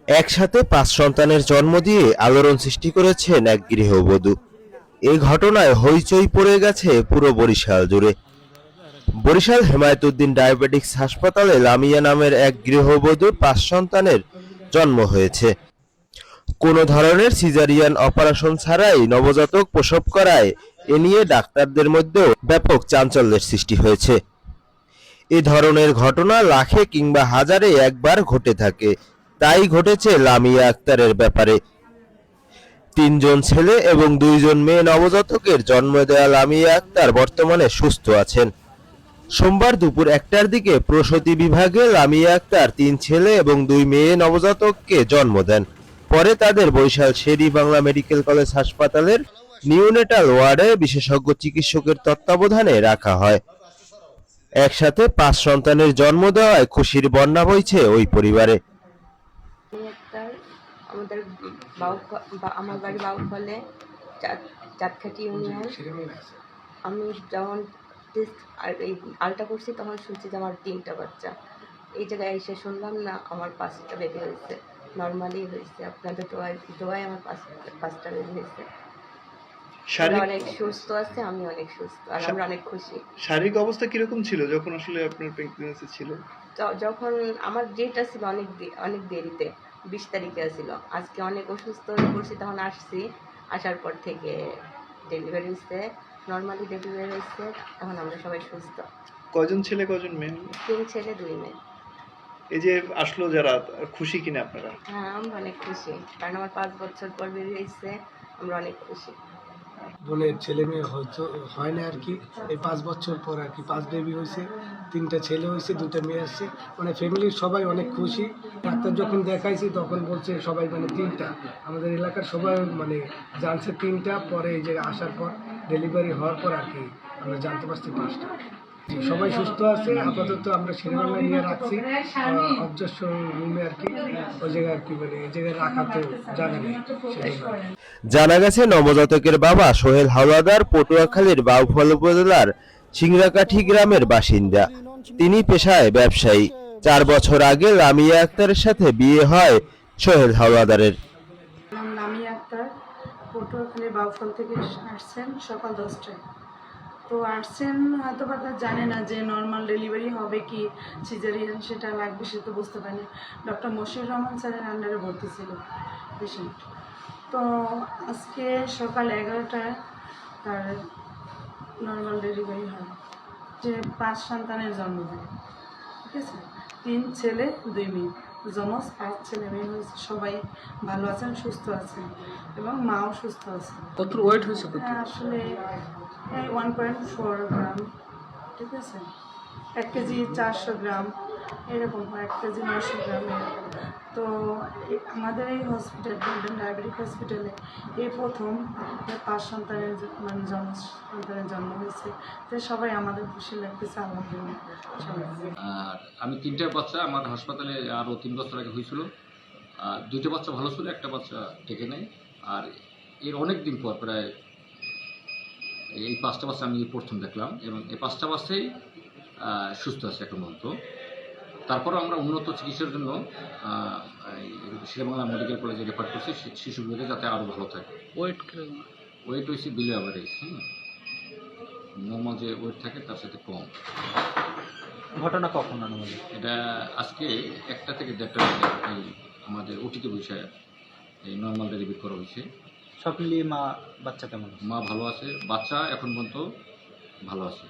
একসাথে ৫ সন্তানের জন্ম দিয়ে আলোড়ন সৃষ্টি করেছেন এক গৃহবধূ। এই ঘটনায় হইচই পড়ে গেছে পুরো বরিশাল জুড়ে। বরিশাল হেমায়েতুদ্দিন ডায়াবেটিকস হাসপাতালে লামিয়া নামের এক গৃহবধূর ৫ সন্তানের জন্ম হয়েছে। কোনো ধরনের সিজারিয়ান অপারেশন ছাড়াই নবজাতক প্রসব করায় এ নিয়ে ডাক্তারদের মধ্যেও ব্যাপক চাঞ্চল্যের সৃষ্টি হয়েছে। এ ধরনের ঘটনা লাখে কিংবা হাজারে একবার ঘটে থাকে, তাই ঘটেছে লামিয়া আক্তারের ব্যাপারে। ৩ জন ছেলে এবং ২ জন মেয়ে নবজাতকের জন্ম দেওয়া লামিয়া আক্তার বর্তমানে সুস্থ আছেন। সোমবার দুপুর ১টার দিকে প্রসূতি বিভাগে লামিয়া আক্তার ৩ ছেলে এবং ২ মেয়ে নবজাতককে জন্ম দেন। পরে তাদের বরিশাল শের-ই-বাংলা মেডিকেল কলেজ হাসপাতালের নিওনেটাল ওয়ার্ডে বিশেষজ্ঞ চিকিৎসকের তত্ত্বাবধানে রাখা হয়। একসাথে ৫ সন্তানের জন্ম দেওয়ায় খুশির বন্যা বইছে ওই পরিবারে। আমাদের আমার বাড়ি বাউফলে চাঁদখাটি ইউনিয়ন। আমি যখন টেস্ট আর এই আলটা করছি তখন শুনছি যে আমার 3টা বাচ্চা। এই জায়গায় এসে শুনলাম না আমার 5টা বেবি হয়েছে, নর্মালি হয়েছে। আপনাদের দোয়ায় আমার 5টা বেবি হয়েছে। অনেক সুস্থ আছে, আমি অনেক সুস্থ আর আমরা অনেক খুশি। শারীরিক অবস্থা কিরকম ছিল যখন আসলে আপনার প্রেগন্যান্সি ছিল? যখন আমার ডেটটা ছিল অনেক দেরিতে, 20 তারিখে ছিল। আজকে অনেক অসুস্থ হয়ে পড়ছি, তখন আসছি, আসার পর থেকে ডেলিভারি হয়েছে, নর্মালি ডেলিভারি হয়েছে। এখন আমরা সবাই সুস্থ। কয়জন ছেলে কয়জন মেয়ে? 3 ছেলে 2 মেয়ে। এই যে আসলো যারা, খুশি কিনা আপনারা? হ্যাঁ, আমরা অনেক খুশি, কারণ আমার 5 বছর পর বেবি হয়েছে, আমরা অনেক খুশি। বোনের ছেলে মেয়ে হয়তো হয় না আর কি, এই 5 বছর পর আর কি 5 বেবি হয়েছে, 3টা ছেলে হয়েছে, 2টা মেয়ে আসছে। মানে ফ্যামিলির সবাই অনেক খুশি। ডাক্তার যখন দেখাইছি তখন বলছে সবাই মানে 3টা, আমাদের এলাকার সবাই মানে জানছে 3টা, পরে এই যে আসার পর ডেলিভারি হওয়ার পর আর কি আমরা জানতে পারছি 5টা। সবাই সুস্থ আছে আপাতত। আমরা শের-ই-বাংলায় নিয়ে রাখছি অবজারভেশন রুমে আর কি, ওই জায়গায় আর কি মানে এই জায়গায় রাখাতে জায়গা নেই। জানা গেছে নবজাতকের বাবা সোহেল হাওলাদার পটুয়াখালীর বাউফল উপজেলার সিংড়াকাঠি গ্রামের বাসিন্দা। তিনি পেশায় ব্যবসায়ী। 4 বছর আগে লামিয়া আক্তারের সাথে বিয়ে হয় সোহেল হাওলাদারের। লামিয়া আক্তার পটুয়াখালীর বাউফল থেকে আসছেন সকাল 10টায়। তো আসছেন হয়তো বা জানে না যে নর্মাল ডেলিভারি হবে কি সিজারিয়ান সেটা লাগবে, সে তো বুঝতে পারেনি। ডক্টর মশিউর রহমান স্যারের আন্ডারে ভর্তি ছিল পেশেন্ট। তো আজকে সকাল 11টায় তার নর্মাল ডেলিভারি হয়, যে 5 সন্তানের জন্ম দেয়। ঠিক আছে, 3 ছেলে 2 মেয়ে, যমজ 5 ছেলে মেয়ে হয়েছে। সবাই ভালো আছেন, সুস্থ আছেন এবং মাও সুস্থ আছে। কত ওয়েট হয়েছে? আসলে এই 1.4 গ্রাম। ঠিক আছে, 1 কেজি 400 গ্রাম এরকম হয়, 1 কেজি 900 গ্রাম এরকম। তো আমাদের এই হসপিটাল ডায়াবেটিক হসপিটালে এই প্রথম 5 সন্তানের মানে সন্তানের জন্ম হয়েছে। তো সবাই আমাদের খুশি লাগতেছে, আলহামদুলিল্লাহ। আর আমি 3টা বাচ্চা আমার হাসপাতালে আরও 3 বছর আগে হয়েছিল। 2টা বাচ্চা ভালো ছিল, একটা বাচ্চা টেকে নেয়। আর এর অনেক দিন পর প্রায় এই 5টা বাচ্চা আমি প্রথম দেখলাম, এবং এই 5টা বাচ্চাই সুস্থ আছে এখন পর্যন্ত। তারপরও আমরা উন্নত চিকিৎসার জন্য শের-ই-বাংলা মেডিকেল কলেজে রেফার করছি শিশু বিভাগে, যাতে আরও ভালো থাকে। ওয়েট হয়েছে বিলো অ্যাভারেজ। নর্মাল যে ওয়েট থাকে তার সাথে কম। ঘটনা কখন আনুমানিক? এটা আজকে 1টা থেকে 1:30টার মধ্যে এই আমাদের ওটিতে বিষয়ে এই নর্মাল ডেলিভারি করা হয়েছে। সব মিলিয়ে মা বাচ্চা কেমন? মা ভালো আছে, বাচ্চা এখন পর্যন্ত ভালো আছে।